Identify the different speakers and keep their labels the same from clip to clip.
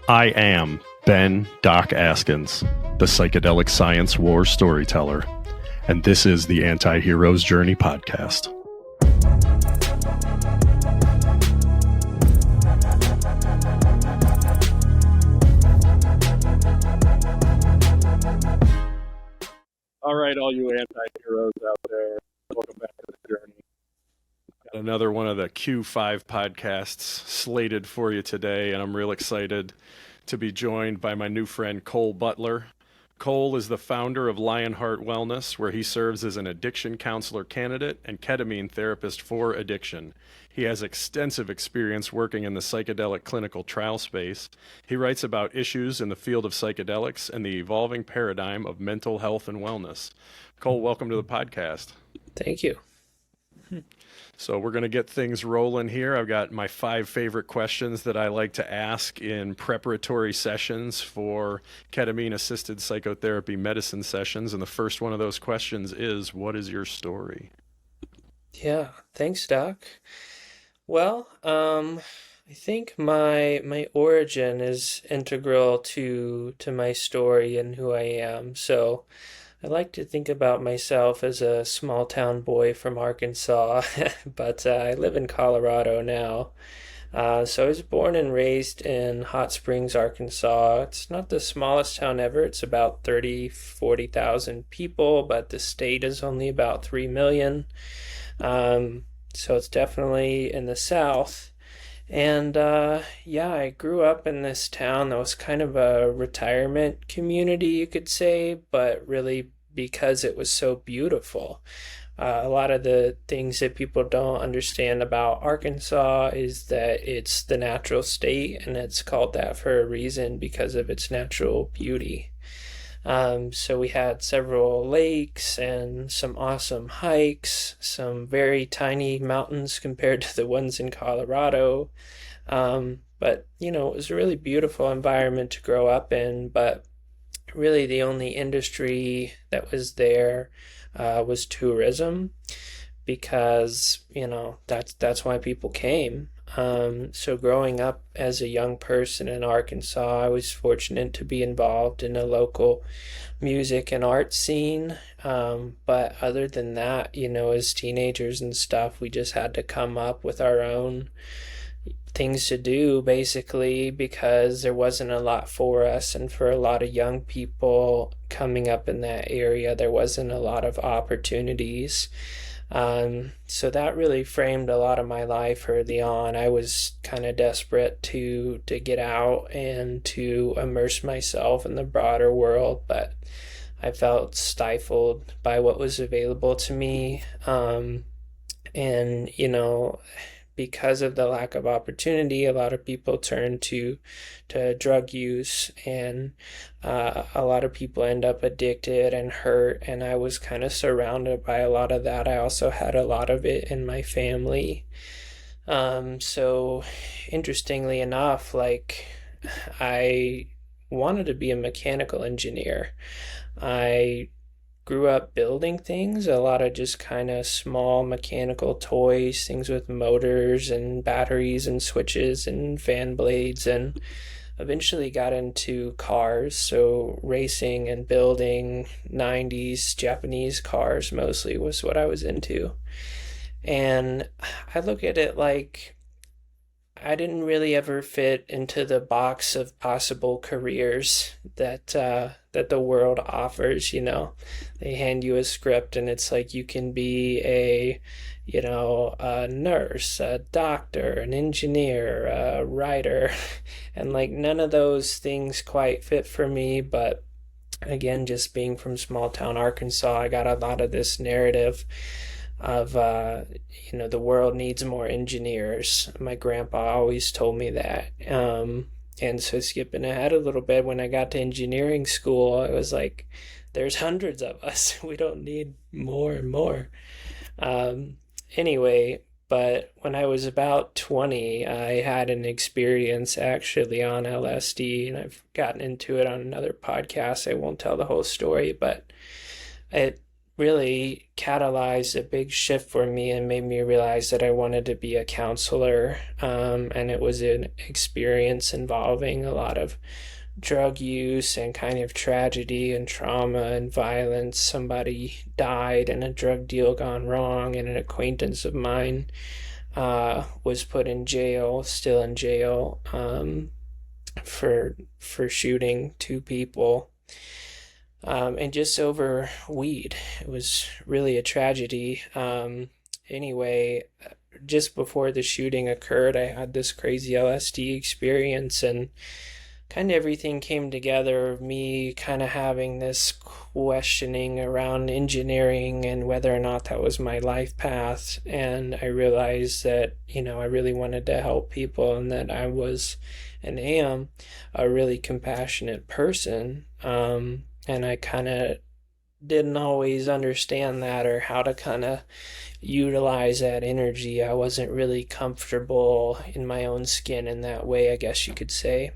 Speaker 1: I am Doc Askins, the psychedelic science war storyteller, and this is the Anti-Hero's Journey podcast. All right, all you anti-heroes out there, welcome back to the journey. Got another one of the Q5 podcasts slated for you today, and I'm real excited to be joined by my new friend Cole Butler. Cole is the founder of Lionheart Wellness, where he serves as an addiction counselor candidate and ketamine therapist for addiction. He has extensive experience working in the psychedelic clinical trial space. He writes about issues in the field of psychedelics and the evolving paradigm of mental health and wellness. Cole, welcome to the podcast.
Speaker 2: Thank you.
Speaker 1: So we're going to get things rolling here. I've got my 5 favorite questions that I like to ask in preparatory sessions for ketamine-assisted psychotherapy medicine sessions. And the first one of those questions is, what is your story?
Speaker 2: Yeah, thanks, Doc. Well, I think my origin is integral to my story and who I am. So I like to think about myself as a small town boy from Arkansas, but I live in Colorado now. So I was born and raised in Hot Springs, Arkansas. It's not the smallest town ever. It's about 40,000 people, but the state is only about 3 million. So it's definitely in the South. And I grew up in this town that was kind of a retirement community, you could say, but really because it was so beautiful. A lot of the things that people don't understand about Arkansas is that it's the natural state, and it's called that for a reason because of its natural beauty. So we had several lakes and some awesome hikes, some very tiny mountains compared to the ones in Colorado. But, it was a really beautiful environment to grow up in, but really the only industry that was there was tourism because, that's why people came. So growing up as a young person in Arkansas, I was fortunate to be involved in a local music and art scene. But other than that, as teenagers and stuff, we just had to come up with our own things to do, basically, because there wasn't a lot for us. And for a lot of young people coming up in that area, there wasn't a lot of opportunities. So that really framed a lot of my life early on. I was kind of desperate to get out and to immerse myself in the broader world, but I felt stifled by what was available to me. Because of the lack of opportunity, a lot of people turn to drug use, and a lot of people end up addicted and hurt, and I was kind of surrounded by a lot of that. I also had a lot of it in my family. So interestingly enough, I wanted to be a mechanical engineer. I grew up building things, a lot of just kind of small mechanical toys, things with motors and batteries and switches and fan blades, and eventually got into cars, so racing and building 90s Japanese cars mostly was what I was into. And I look at it like I didn't really ever fit into the box of possible careers that the world offers. They hand you a script and it's like you can be a nurse, a doctor, an engineer, a writer, and none of those things quite fit for me. But again, just being from small town Arkansas, I got a lot of this narrative of the world needs more engineers. My grandpa always told me that. And so skipping ahead a little bit, when I got to engineering school, I was like, there's hundreds of us. We don't need more and more. Anyway, but when I was about 20, I had an experience actually on LSD, and I've gotten into it on another podcast. I won't tell the whole story, but it really catalyzed a big shift for me and made me realize that I wanted to be a counselor. And it was an experience involving a lot of drug use and kind of tragedy and trauma and violence. Somebody died and a drug deal gone wrong, and an acquaintance of mine was put in jail, still in jail, for shooting two people, and just over weed. It was really a tragedy. Anyway, just before the shooting occurred, I had this crazy LSD experience, and kind of everything came together of me kind of having this questioning around engineering and whether or not that was my life path. And I realized that, I really wanted to help people, and that I was and am a really compassionate person. And I kind of didn't always understand that, or how to kind of utilize that energy. I wasn't really comfortable in my own skin in that way, I guess you could say.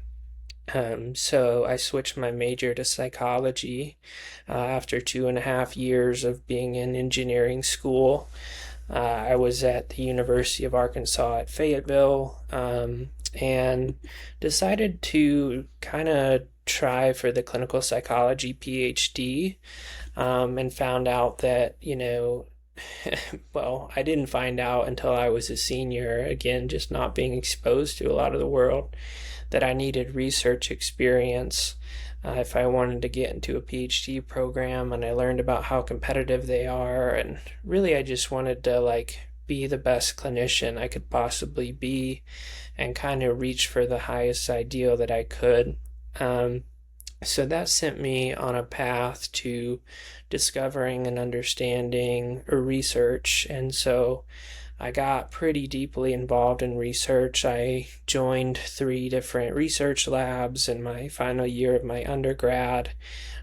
Speaker 2: So I switched my major to psychology after 2.5 years of being in engineering school. I was at the University of Arkansas at Fayetteville, and decided to kind of try for the clinical psychology PhD, and found out that, well, I didn't find out until I was a senior, again, just not being exposed to a lot of the world, that I needed research experience if I wanted to get into a PhD program. And I learned about how competitive they are, and really I just wanted to be the best clinician I could possibly be, and kind of reach for the highest ideal that I could. So that sent me on a path to discovering and understanding research. And so I got pretty deeply involved in research. I joined 3 different research labs in my final year of my undergrad.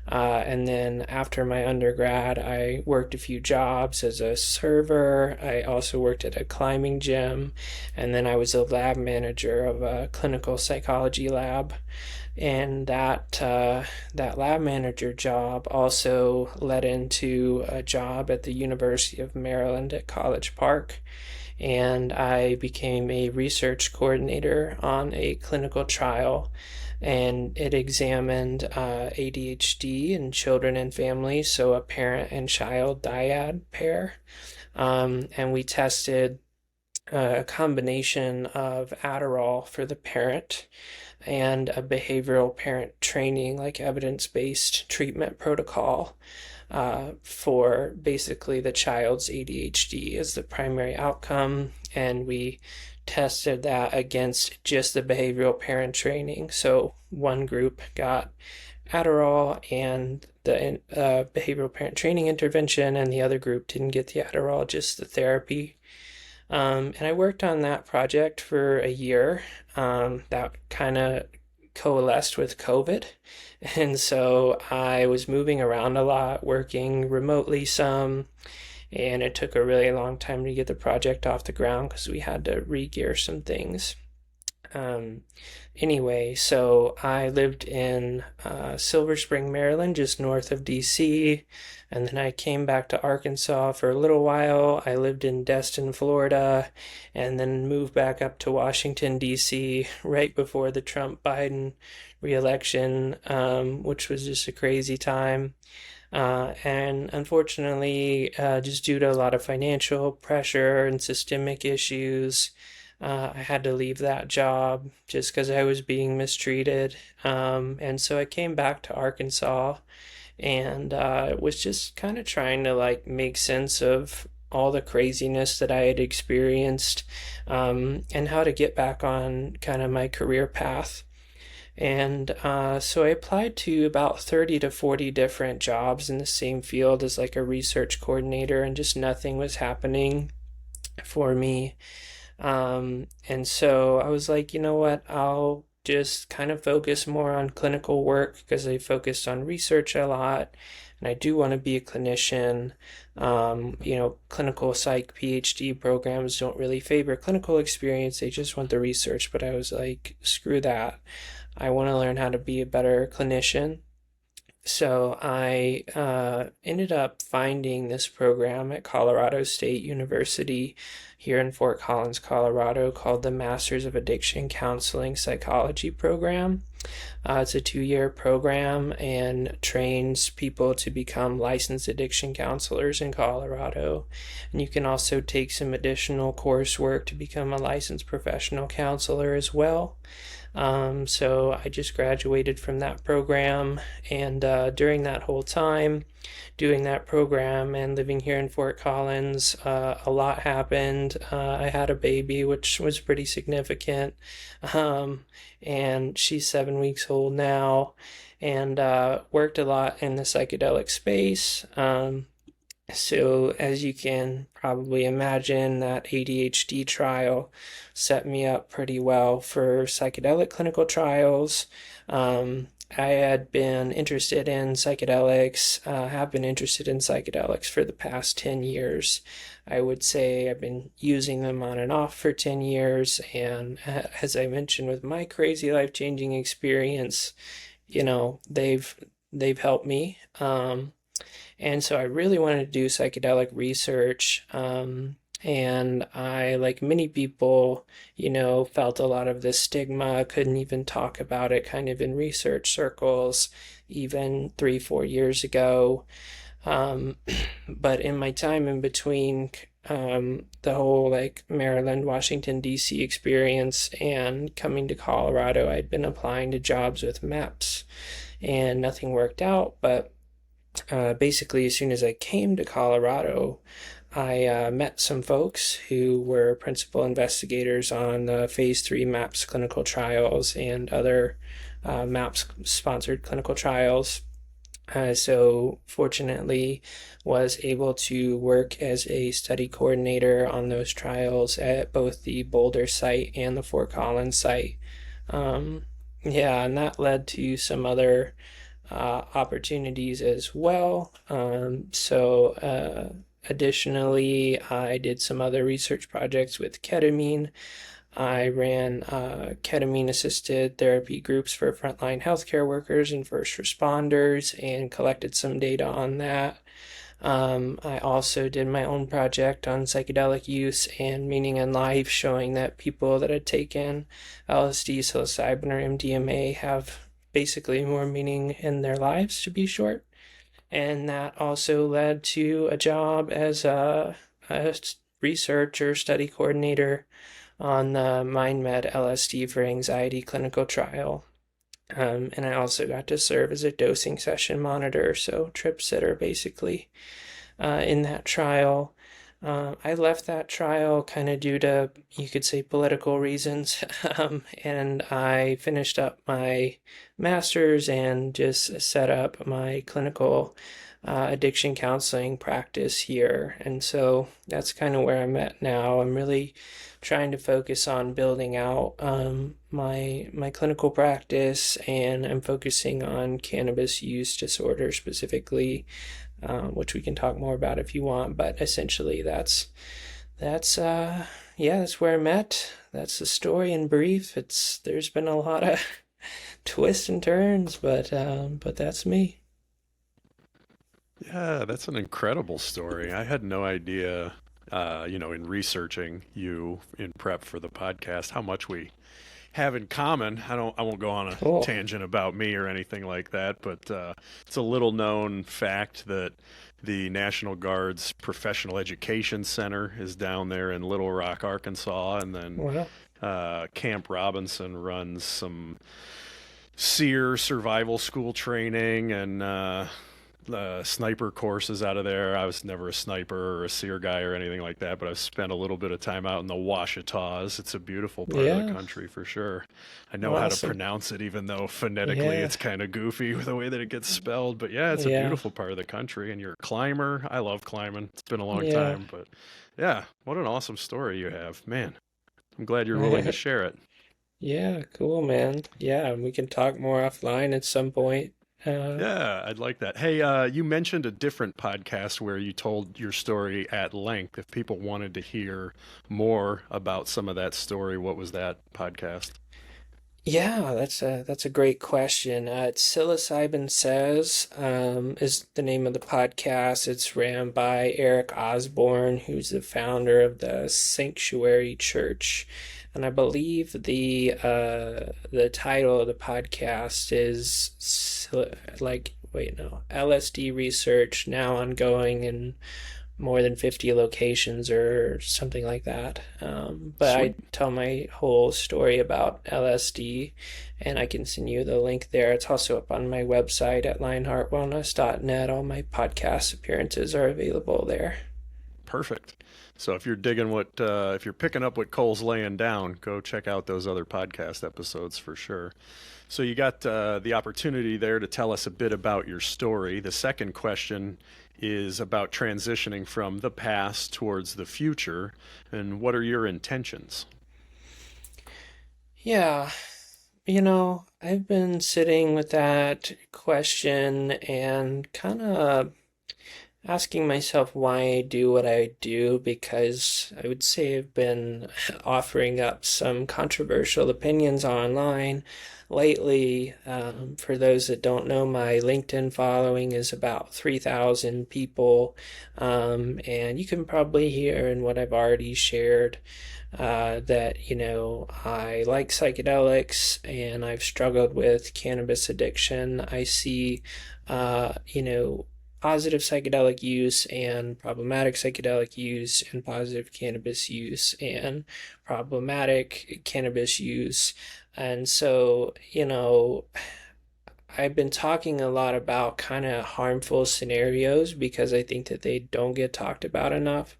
Speaker 2: And then after my undergrad, I worked a few jobs as a server. I also worked at a climbing gym. And then I was a lab manager of a clinical psychology lab. And that lab manager job also led into a job at the University of Maryland at College Park. And I became a research coordinator on a clinical trial, and it examined ADHD in children and families, so a parent and child dyad pair. And we tested a combination of Adderall for the parent and a behavioral parent training, evidence-based treatment protocol for basically the child's ADHD as the primary outcome. And we tested that against just the behavioral parent training. So one group got Adderall and the behavioral parent training intervention, and the other group didn't get the Adderall, just the therapy. And I worked on that project for a year. That kind of coalesced with COVID. And so I was moving around a lot, working remotely some, and it took a really long time to get the project off the ground because we had to re-gear some things. Anyway, so I lived in Silver Spring, Maryland, just north of DC, and then I came back to Arkansas for a little while. I lived in Destin, Florida, and then moved back up to Washington, DC, right before the Trump-Biden re-election, which was just a crazy time. And unfortunately, just due to a lot of financial pressure and systemic issues, I had to leave that job just because I was being mistreated. And so I came back to Arkansas, and was just kind of trying to make sense of all the craziness that I had experienced, and how to get back on kind of my career path. And so I applied to about 30 to 40 different jobs in the same field as a research coordinator, and just nothing was happening for me. And so I was like, you know what, I'll just kind of focus more on clinical work because I focused on research a lot, and I do want to be a clinician. Clinical psych PhD programs don't really favor clinical experience, they just want the research. But I was like, screw that. I want to learn how to be a better clinician. So I ended up finding this program at Colorado State University here in Fort Collins, Colorado, called the Masters of Addiction Counseling Psychology program. It's a 2-year program and trains people to become licensed addiction counselors in Colorado. And you can also take some additional coursework to become a licensed professional counselor as well. So I just graduated from that program, and during that whole time, doing that program and living here in Fort Collins, a lot happened. I had a baby, which was pretty significant, um, and she's 7 weeks old now, and worked a lot in the psychedelic space. So, as you can probably imagine, that ADHD trial set me up pretty well for psychedelic clinical trials. I had been interested in psychedelics, have been interested in psychedelics for the past 10 years. I would say I've been using them on and off for 10 years. And as I mentioned, with my crazy life-changing experience, they've helped me. And so I really wanted to do psychedelic research. And I, like many people, felt a lot of this stigma, couldn't even talk about it kind of in research circles, even 3, 4 years ago. Um, but in my time in between, the whole like Maryland, Washington, D.C. experience and coming to Colorado, I'd been applying to jobs with MAPS and nothing worked out. But basically, as soon as I came to Colorado, I met some folks who were principal investigators on the phase 3 MAPS clinical trials and other MAPS sponsored clinical trials. So fortunately, was able to work as a study coordinator on those trials at both the Boulder site and the Fort Collins site. Um, yeah, and that led to some other opportunities as well. Additionally, I did some other research projects with ketamine. I ran ketamine-assisted therapy groups for frontline healthcare workers and first responders and collected some data on that. I also did my own project on psychedelic use and meaning in life, showing that people that had taken LSD, psilocybin, or MDMA have basically more meaning in their lives, to be short. And that also led to a job as a researcher, study coordinator on the MindMed LSD for anxiety clinical trial. And I also got to serve as a dosing session monitor, so trip sitter basically, in that trial. I left that trial kind of due to, you could say, political reasons, and I finished up my master's and just set up my clinical addiction counseling practice here. And so that's kind of where I'm at now. I'm really trying to focus on building out my clinical practice, and I'm focusing on cannabis use disorder specifically, which we can talk more about if you want. But essentially, that's where I'm at. That's the story in brief. There's been a lot of twists and turns, but that's me.
Speaker 1: Yeah, that's an incredible story. I had no idea, in researching you in prep for the podcast, how much we have in common. I won't go on a
Speaker 2: Cool.
Speaker 1: tangent about me or anything like that, but it's a little known fact that the National Guard's Professional Education Center is down there in Little Rock, Arkansas, and then
Speaker 2: Well,
Speaker 1: Camp Robinson runs some SEER survival school training and sniper courses out of there. I was never a sniper or a SEER guy or anything like that, but I've spent a little bit of time out in the Ouachitas. It's a beautiful part of the
Speaker 2: yeah,
Speaker 1: country for sure. I know how to
Speaker 2: awesome.
Speaker 1: pronounce it, even though phonetically
Speaker 2: Yeah,
Speaker 1: it's kind of goofy with the way that it gets spelled. But yeah, it's a
Speaker 2: yeah,
Speaker 1: beautiful part of the country, and you're a climber. I love climbing. It's been a long
Speaker 2: yeah.
Speaker 1: time, but yeah, what an awesome story you have, man. I'm glad you're willing to share it.
Speaker 2: Yeah, cool, man. Yeah, we can talk more offline at some point. Uh,
Speaker 1: Yeah, I'd like that. Hey, you mentioned a different podcast where you told your story at length. If people wanted to hear more about some of that story, what was that podcast?
Speaker 2: Yeah, that's a great question. It's Psilocybin Says is the name of the podcast. It's ran by Eric Osborne, who's the founder of the Sanctuary Church, and I believe the title of the podcast is wait, no, LSD research now ongoing in more than 50 locations or something like that. But I
Speaker 1: Sweet.
Speaker 2: tell my whole story about LSD, and I can send you the link there. It's also up on my website at lionheartwellness.net. All my podcast appearances are available there.
Speaker 1: Perfect. So if you're digging if you're picking up what Cole's laying down, go check out those other podcast episodes for sure. So you got the opportunity there to tell us a bit about your story. The second question is about transitioning from the past towards the future, and what are your intentions?
Speaker 2: Yeah, I've been sitting with that question and kind of asking myself why I do what I do, because I would say I've been offering up some controversial opinions online lately. For those that don't know, my LinkedIn following is about 3,000 people. And you can probably hear in what I've already shared that, I like psychedelics and I've struggled with cannabis addiction. I see, positive psychedelic use and problematic psychedelic use, and positive cannabis use and problematic cannabis use. And so, I've been talking a lot about kind of harmful scenarios because I think that they don't get talked about enough.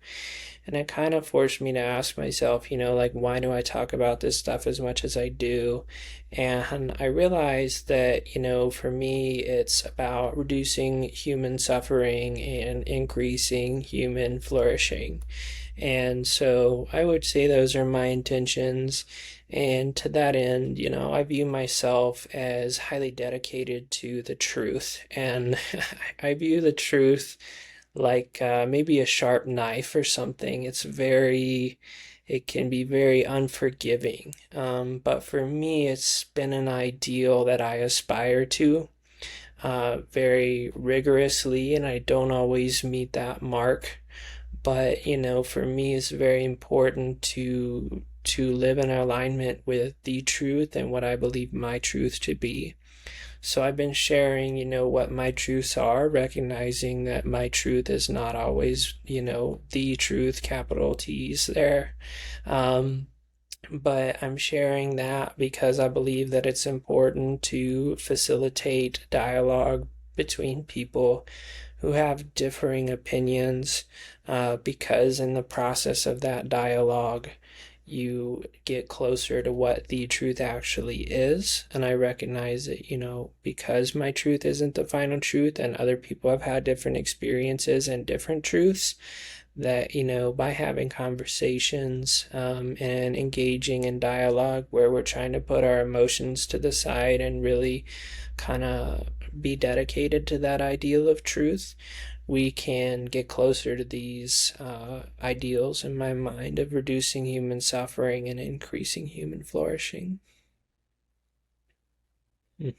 Speaker 2: And it kind of forced me to ask myself, like, why do I talk about this stuff as much as I do? And I realized that, for me, it's about reducing human suffering and increasing human flourishing. And so I would say those are my intentions. And to that end, I view myself as highly dedicated to the truth. And I view the truth like maybe a sharp knife or something. It can be very unforgiving. But for me, it's been an ideal that I aspire to very rigorously, and I don't always meet that mark. But, for me, it's very important to live in alignment with the truth and what I believe my truth to be. So I've been sharing, what my truths are, recognizing that my truth is not always, the truth, capital T's there. Um, but I'm sharing that because I believe that it's important to facilitate dialogue between people who have differing opinions, because in the process of that dialogue, you get closer to what the truth actually is. And I recognize that, because my truth isn't the final truth and other people have had different experiences and different truths, that, by having conversations and engaging in dialogue where we're trying to put our emotions to the side and really kind of be dedicated to that ideal of truth, we can get closer to these ideals in my mind of reducing human suffering and increasing human flourishing. Mm.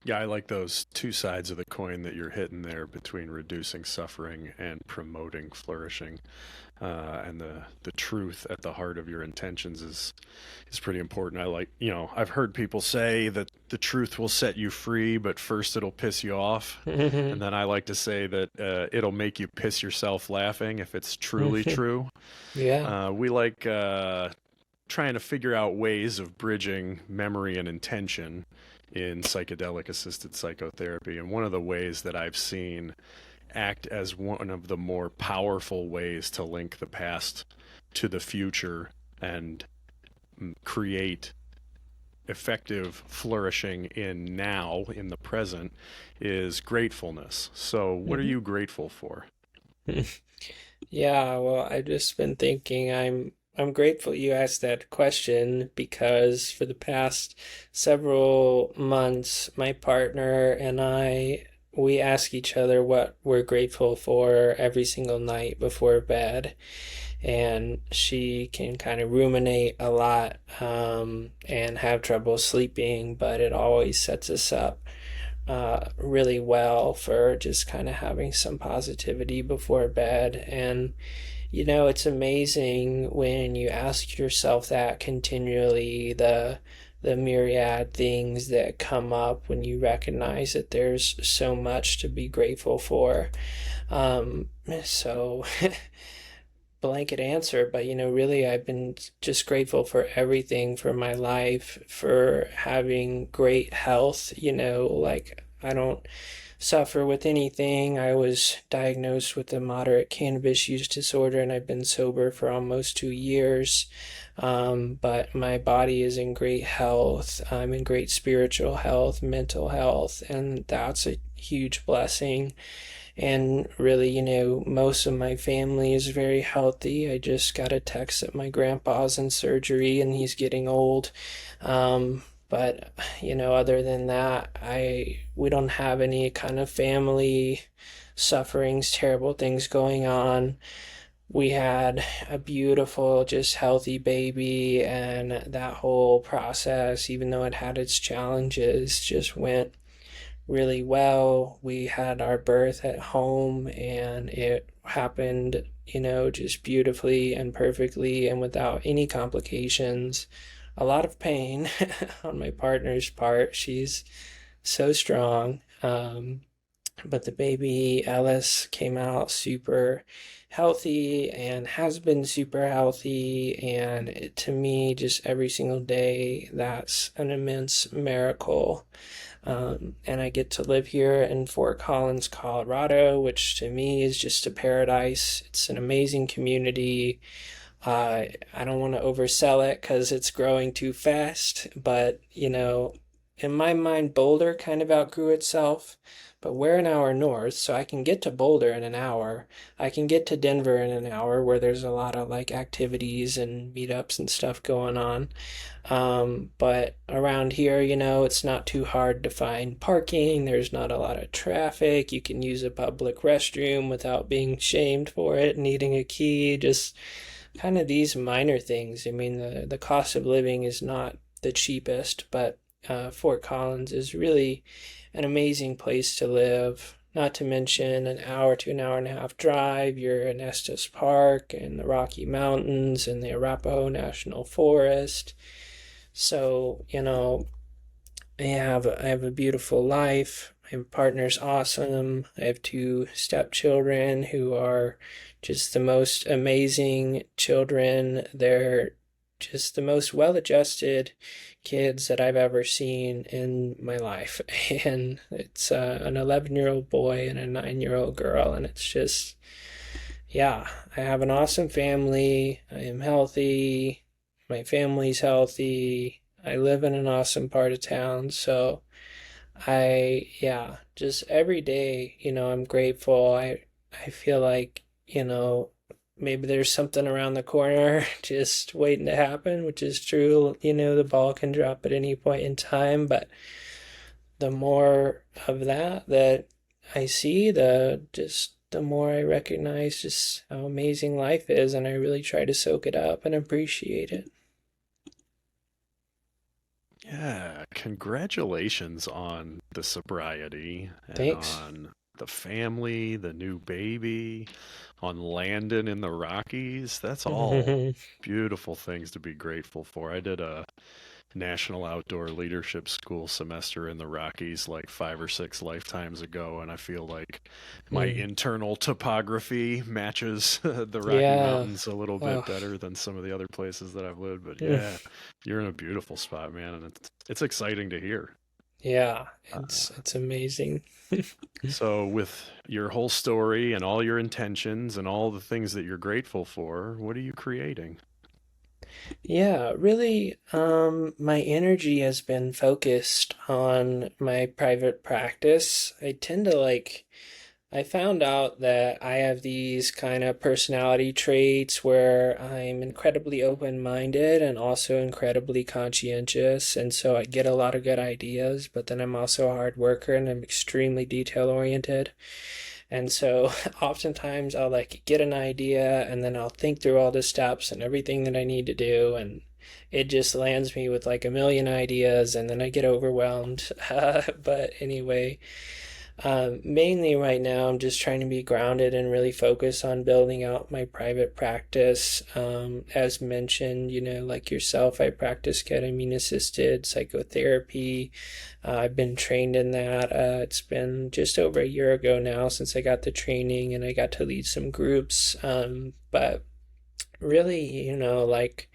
Speaker 1: Yeah, I like those two sides of the coin that you're hitting there between reducing suffering and promoting flourishing. And the truth at the heart of your intentions is pretty important. I've heard people say that the truth will set you free, but first it'll piss you off. And then I like to say that it'll make you piss yourself laughing if it's truly true.
Speaker 2: Yeah.
Speaker 1: We like trying to figure out ways of bridging memory and intention in psychedelic assisted psychotherapy. And one of the ways that I've seen act as one of the more powerful ways to link the past to the future and create effective flourishing in now, in the present, is gratefulness. So what are
Speaker 2: Mhm.
Speaker 1: you grateful for?
Speaker 2: Yeah, well, I've just been thinking I'm grateful you asked that question because for the past several months, my partner and I we ask each other what we're grateful for every single night before bed. And she can kind of ruminate a lot, and have trouble sleeping, but it always sets us up really well for just kind of having some positivity before bed. And it's amazing when you ask yourself that continually, the myriad things that come up when you recognize that there's so much to be grateful for. So blanket answer, but really I've been just grateful for everything, for my life, for having great health. Like, I don't suffer with anything. I was diagnosed with a moderate cannabis use disorder, and I've been sober for almost 2 years. But my body is in great health. I'm in great spiritual health, mental health, and that's a huge blessing. And really, most of my family is very healthy. I just got a text that my grandpa's in surgery and he's getting old. But other than that, we don't have any kind of family sufferings, terrible things going on. We had a beautiful, just healthy baby, and that whole process, even though it had its challenges, just went really well. We had our birth at home, and it happened, just beautifully and perfectly and without any complications. A lot of pain on my partner's part. She's so strong. But the baby, Ellis, came out super healthy and has been super healthy. And to me, just every single day, that's an immense miracle. And I get to live here in Fort Collins, Colorado, which to me is just a paradise. It's an amazing community. I don't want to oversell it because it's growing too fast, but in my mind, Boulder kind of outgrew itself. But we're an hour north, so I can get to Boulder in an hour. I can get to Denver in an hour, where there's a lot of like activities and meetups and stuff going on. But around here, it's not too hard to find parking. There's not a lot of traffic. You can use a public restroom without being shamed for it, needing a key. Just kind of these minor things. I mean, the cost of living is not the cheapest, but Fort Collins is really an amazing place to live. Not to mention an hour to an hour and a half drive, you're in Estes Park and the Rocky Mountains and the Arapaho National Forest. So, I have a beautiful life. My partner's awesome. I have two stepchildren who are just the most amazing children. They're just the most well-adjusted kids that I've ever seen in my life. And it's an 11-year-old boy and a 9-year-old girl. And it's just, yeah, I have an awesome family. I am healthy. My family's healthy. I live in an awesome part of town. So just every day, I'm grateful. I feel like, maybe there's something around the corner just waiting to happen, which is true. The ball can drop at any point in time, but the more of that I see, the more I recognize just how amazing life is, and I really try to soak it up and appreciate it.
Speaker 1: Yeah, congratulations on the sobriety and
Speaker 2: Thanks.
Speaker 1: on the family, the new baby, on landing in the Rockies. That's all beautiful things to be grateful for. I did a National Outdoor Leadership School semester in the Rockies like 5 or 6 lifetimes ago, and I feel like my internal topography matches the Rocky
Speaker 2: Yeah.
Speaker 1: Mountains a little bit
Speaker 2: Oh,
Speaker 1: better than some of the other places that I've lived. But yeah, you're in a beautiful spot, man, and it's exciting to hear.
Speaker 2: yeah.
Speaker 1: Uh,
Speaker 2: It's amazing.
Speaker 1: so, with your whole story and all your intentions and all the things that you're grateful for, what are you creating?
Speaker 2: Yeah, really, my energy has been focused on my private practice. I tend to like I found out that I have these kind of personality traits where I'm incredibly open-minded and also incredibly conscientious, and so I get a lot of good ideas, but then I'm also a hard worker and I'm extremely detail-oriented. And so oftentimes I'll like get an idea and then I'll think through all the steps and everything that I need to do, and it just lands me with like a million ideas and then I get overwhelmed. But anyway, mainly right now, I'm just trying to be grounded and really focus on building out my private practice. As mentioned, like yourself, I practice ketamine-assisted psychotherapy. I've been trained in that. It's been just over a year ago now since I got the training and I got to lead some groups. But really, like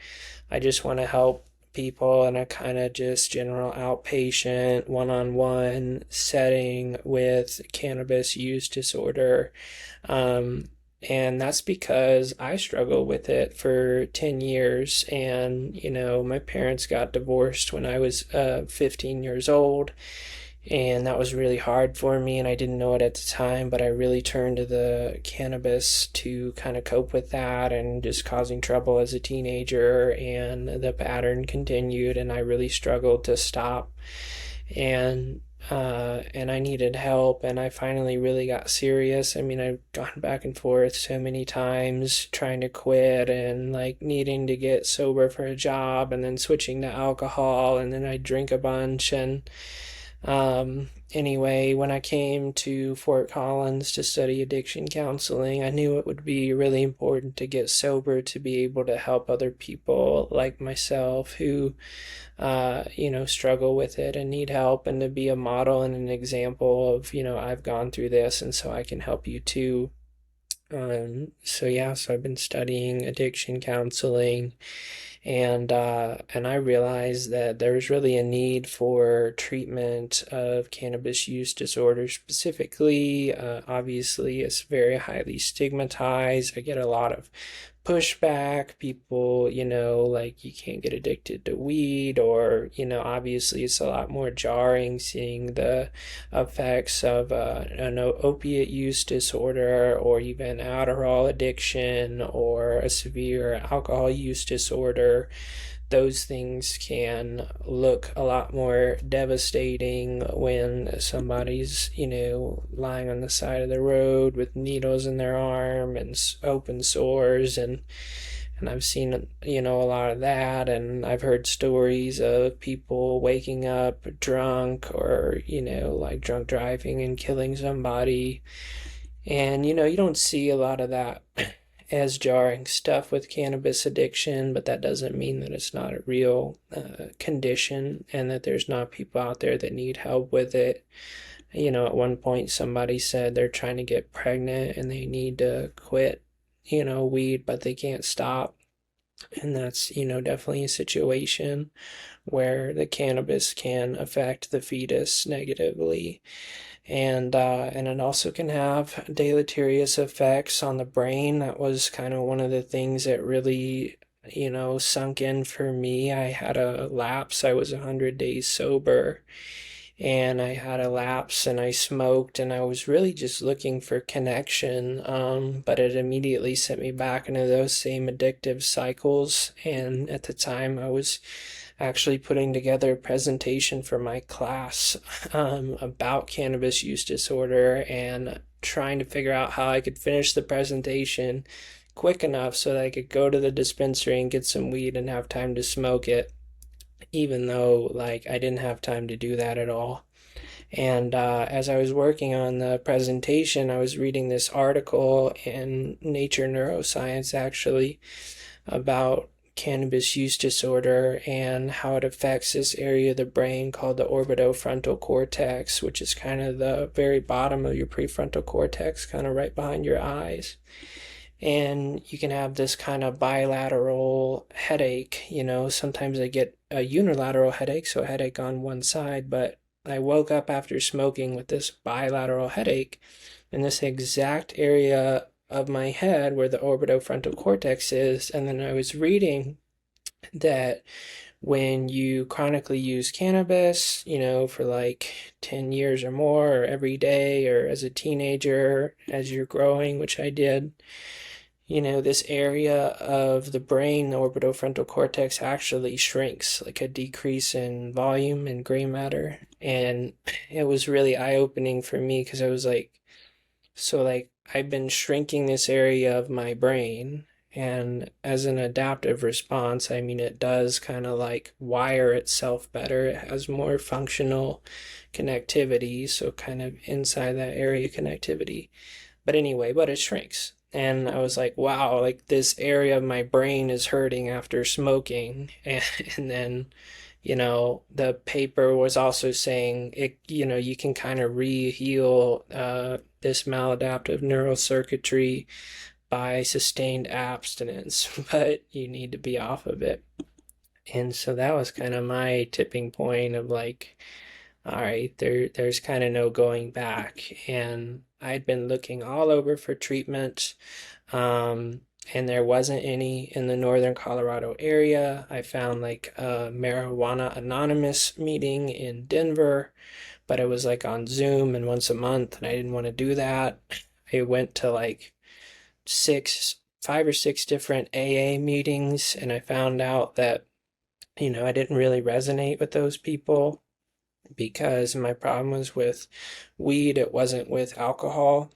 Speaker 2: I just want to help people in a kind of just general outpatient, one-on-one setting with cannabis use disorder. Um, and that's because I struggled with it for 10 years. And, my parents got divorced when I was 15 years old. And that was really hard for me, and I didn't know it at the time, but I really turned to the cannabis to kind of cope with that and just causing trouble as a teenager, and the pattern continued, and I really struggled to stop. And I needed help, and I finally really got serious. I mean, I've gone back and forth so many times trying to quit and like needing to get sober for a job and then switching to alcohol, and then I drink a bunch. And anyway, when I came to Fort Collins to study addiction counseling, I knew it would be really important to get sober to be able to help other people like myself who, struggle with it and need help, and to be a model and an example of, I've gone through this and so I can help you too. So I've been studying addiction counseling, and I realized that there's really a need for treatment of cannabis use disorder specifically. Obviously, it's very highly stigmatized. I get a lot of pushback. People, like you can't get addicted to weed, or, obviously it's a lot more jarring seeing the effects of an opiate use disorder, or even Adderall addiction, or a severe alcohol use disorder. Those things can look a lot more devastating when somebody's, lying on the side of the road with needles in their arm and open sores, and I've seen, a lot of that, and I've heard stories of people waking up drunk, or, like drunk driving and killing somebody. And, you don't see a lot of that as jarring stuff with cannabis addiction, but that doesn't mean that it's not a real condition and that there's not people out there that need help with it. At one point somebody said they're trying to get pregnant and they need to quit, weed, but they can't stop. And that's, definitely a situation where the cannabis can affect the fetus negatively. And it also can have deleterious effects on the brain. That was kind of one of the things that really, sunk in for me. I had a lapse. I was 100 days sober, and I had a lapse, and I smoked, and I was really just looking for connection. But it immediately sent me back into those same addictive cycles. And at the time, I was actually putting together a presentation for my class about cannabis use disorder, and trying to figure out how I could finish the presentation quick enough so that I could go to the dispensary and get some weed and have time to smoke it, even though like I didn't have time to do that at all. And as I was working on the presentation, I was reading this article in Nature Neuroscience, actually, about cannabis use disorder and how it affects this area of the brain called the orbitofrontal cortex, which is kind of the very bottom of your prefrontal cortex, kind of right behind your eyes. And you can have this kind of bilateral headache. Sometimes I get a unilateral headache, so a headache on one side, but I woke up after smoking with this bilateral headache in this exact area of my head where the orbitofrontal cortex is. And then I was reading that when you chronically use cannabis, for like 10 years or more, or every day, or as a teenager, as you're growing, which I did, this area of the brain, the orbitofrontal cortex, actually shrinks, like a decrease in volume and gray matter. And it was really eye-opening for me because I was like, so like I've been shrinking this area of my brain, and as an adaptive response, I mean, it does kind of like wire itself better. It has more functional connectivity, so kind of inside that area connectivity. But anyway, but it shrinks. And I was like, wow, like this area of my brain is hurting after smoking. And then, the paper was also saying it, you can kind of re-heal this maladaptive neural circuitry by sustained abstinence, but you need to be off of it. And so that was kind of my tipping point of like, all right, there's kind of no going back. And I'd been looking all over for treatment, and there wasn't any in the northern Colorado area. I found like a Marijuana Anonymous meeting in Denver, but it was like on Zoom and once a month, and I didn't want to do that. I went to like 5 or 6 different AA meetings, and I found out that, I didn't really resonate with those people because my problem was with weed, it wasn't with alcohol.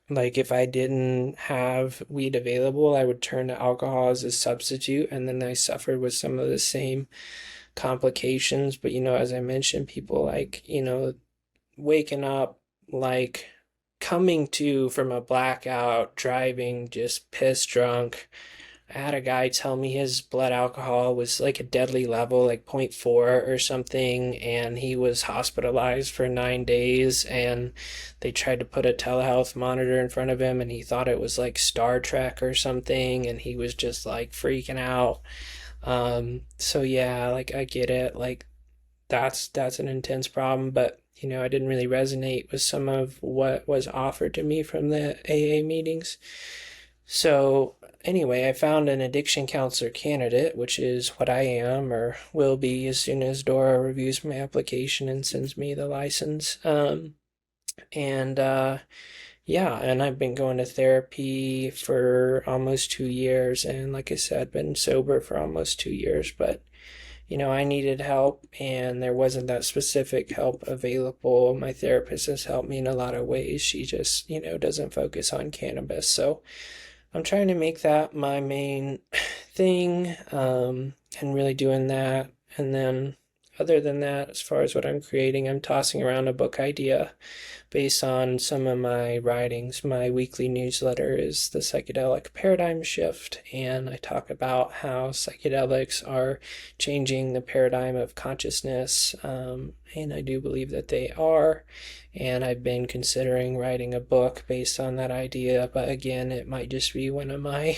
Speaker 2: Like if I didn't have weed available, I would turn to alcohol as a substitute, and then I suffered with some of the same complications. But as I mentioned, people like, waking up, like coming to from a blackout, driving just piss drunk. I had a guy tell me his blood alcohol was like a deadly level, like 0.4 or something, and he was hospitalized for 9 days, and they tried to put a telehealth monitor in front of him, and he thought it was like Star Trek or something, and he was just like freaking out. So yeah, like I get it, like that's an intense problem, but I didn't really resonate with some of what was offered to me from the AA meetings. So anyway, I found an addiction counselor candidate, which is what I am or will be as soon as Dora reviews my application and sends me the license. And yeah, and I've been going to therapy for almost 2 years, and like I said, been sober for almost 2 years, but I needed help, and there wasn't that specific help available. My therapist has helped me in a lot of ways. She just, doesn't focus on cannabis. So I'm trying to make that my main thing, and really doing that. And then other than that, as far as what I'm creating, I'm tossing around a book idea based on some of my writings. My weekly newsletter is the Psychedelic Paradigm Shift, and I talk about how psychedelics are changing the paradigm of consciousness, and I do believe that they are. And I've been considering writing a book based on that idea, but again, it might just be one of my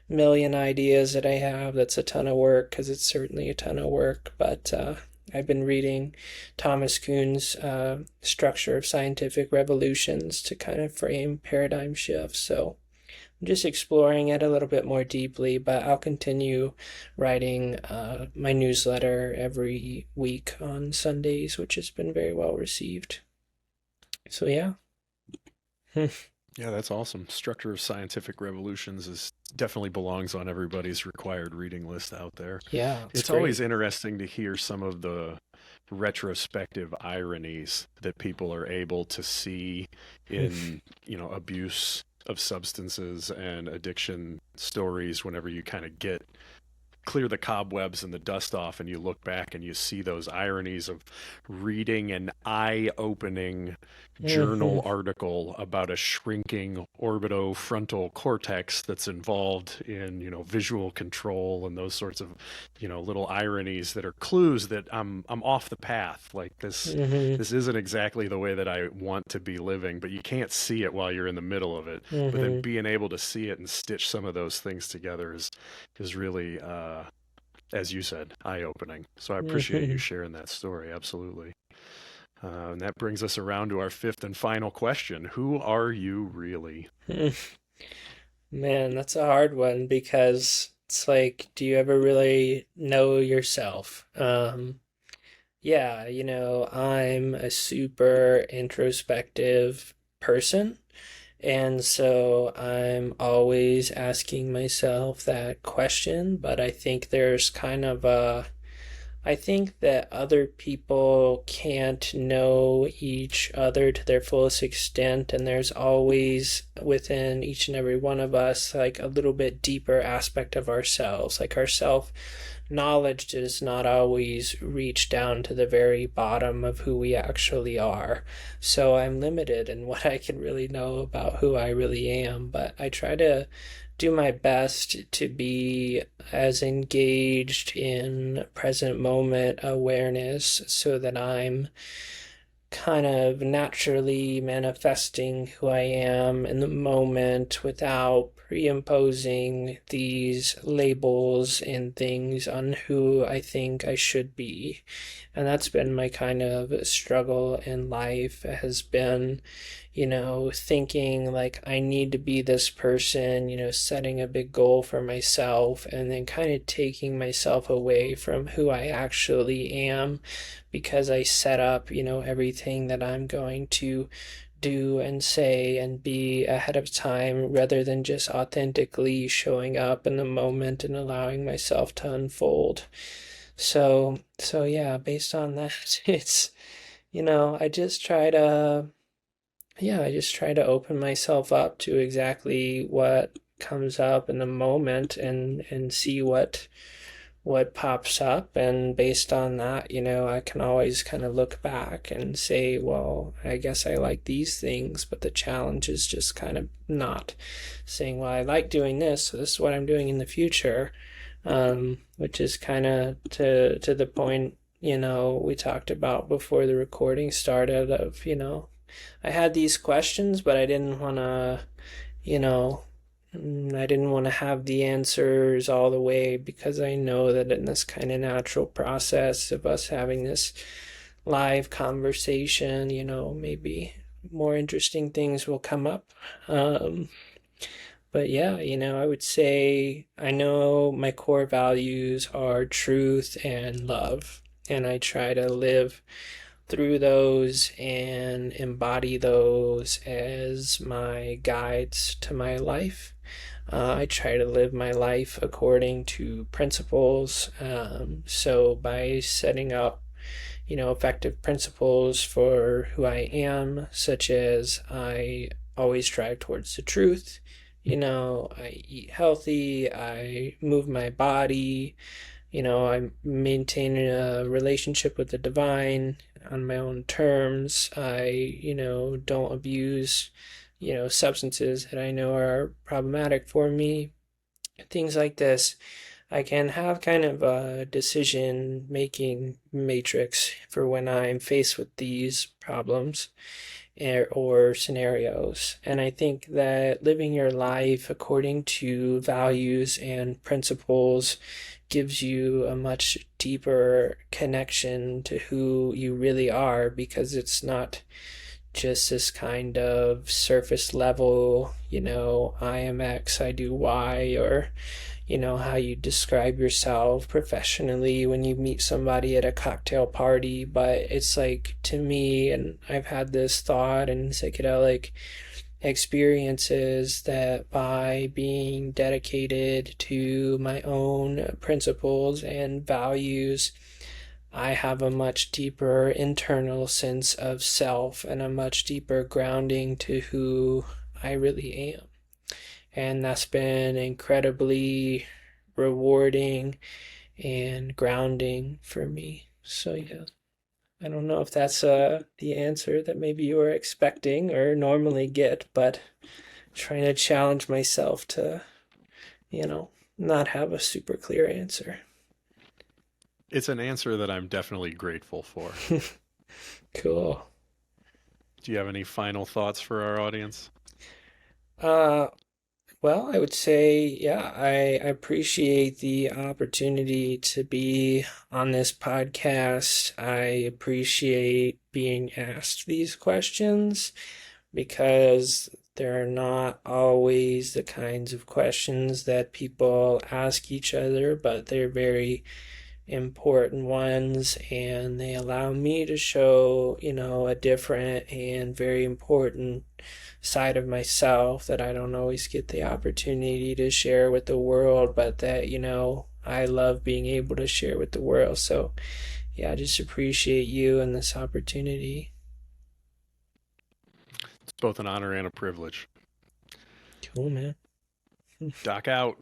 Speaker 2: million ideas that I have. That's a ton of work, because it's certainly a ton of work, but I've been reading Thomas Kuhn's Structure of Scientific Revolutions to kind of frame paradigm shifts. So I'm just exploring it a little bit more deeply, but I'll continue writing my newsletter every week on Sundays, which has been very well received. So yeah.
Speaker 1: Yeah, that's awesome. Structure of Scientific Revolutions definitely belongs on everybody's required reading list out there.
Speaker 2: Yeah,
Speaker 1: It's
Speaker 2: great.
Speaker 1: always interesting to hear some of the retrospective ironies that people are able to see in, abuse of substances and addiction stories whenever you kind of clear the cobwebs and the dust off and you look back and you see those ironies of reading an eye-opening journal article about a shrinking orbitofrontal cortex that's involved in, visual control and those sorts of, little ironies that are clues that I'm off the path. Like this isn't exactly the way that I want to be living, but you can't see it while you're in the middle of it. But then being able to see it and stitch some of those things together is really, as you said, eye-opening. So I appreciate you sharing that story. Absolutely. And that brings us around to our fifth and final question. Who are you really?
Speaker 2: Man, that's a hard one because it's like, do you ever really know yourself? Yeah, I'm a super introspective person. And so I'm always asking myself that question, but I think there's kind of I think that other people can't know each other to their fullest extent, and there's always within each and every one of us like a little bit deeper aspect of ourselves. Like our self knowledge does not always reach down to the very bottom of who we actually are. So I'm limited in what I can really know about who I really am, but I try to do my best to be as engaged in present moment awareness so that I'm kind of naturally manifesting who I am in the moment without pre-imposing these labels and things on who I think I should be. And that's been my kind of struggle in life, has been, thinking like I need to be this person, setting a big goal for myself and then kind of taking myself away from who I actually am because I set up, everything that I'm going to do and say and be ahead of time rather than just authentically showing up in the moment and allowing myself to unfold. So yeah, based on that, it's, I just try to, yeah, I just try to open myself up to exactly what comes up in the moment and see what pops up, and based on that, I can always kind of look back and say, well, I guess I like these things, but the challenge is just kind of not saying, well, I like doing this, so this is what I'm doing in the future, which is kind of to the point, we talked about before the recording started of, I had these questions, but I didn't want to, you know, I didn't want to have the answers all the way because I know that in this kind of natural process of us having this live conversation, maybe more interesting things will come up. Um, but yeah, I would say I know my core values are truth and love, and I try to live through those and embody those as my guides to my life. I try to live my life according to principles. So by setting up, effective principles for who I am, such as I always strive towards the truth. I eat healthy, I move my body, I maintain a relationship with the divine on my own terms. I, don't abuse, substances that I know are problematic for me. Things like this. I can have kind of a decision making matrix for when I'm faced with these problems or scenarios. And I think that living your life according to values and principles gives you a much deeper connection to who you really are, because it's not just this kind of surface level, I am X, I do Y, or how you describe yourself professionally when you meet somebody at a cocktail party. But it's like, to me, and I've had this thought in psychedelic experiences, that by being dedicated to my own principles and values, I have a much deeper internal sense of self and a much deeper grounding to who I really am. And that's been incredibly rewarding and grounding for me. So, yeah, I don't know if that's the answer that maybe you were expecting or normally get, but trying to challenge myself to, not have a super clear answer.
Speaker 1: It's an answer that I'm definitely grateful for.
Speaker 2: Cool.
Speaker 1: Do you have any final thoughts for our audience?
Speaker 2: Uh, Well, I would say, yeah, I appreciate the opportunity to be on this podcast. I appreciate being asked these questions because They're not always the kinds of questions that people ask each other, but they're very important ones, and they allow me to show, a different and very important side of myself that I don't always get the opportunity to share with the world, but that, I love being able to share with the world. So, yeah, I just appreciate you and this opportunity.
Speaker 1: It's both an honor and a privilege.
Speaker 2: Cool, man.
Speaker 1: Doc out.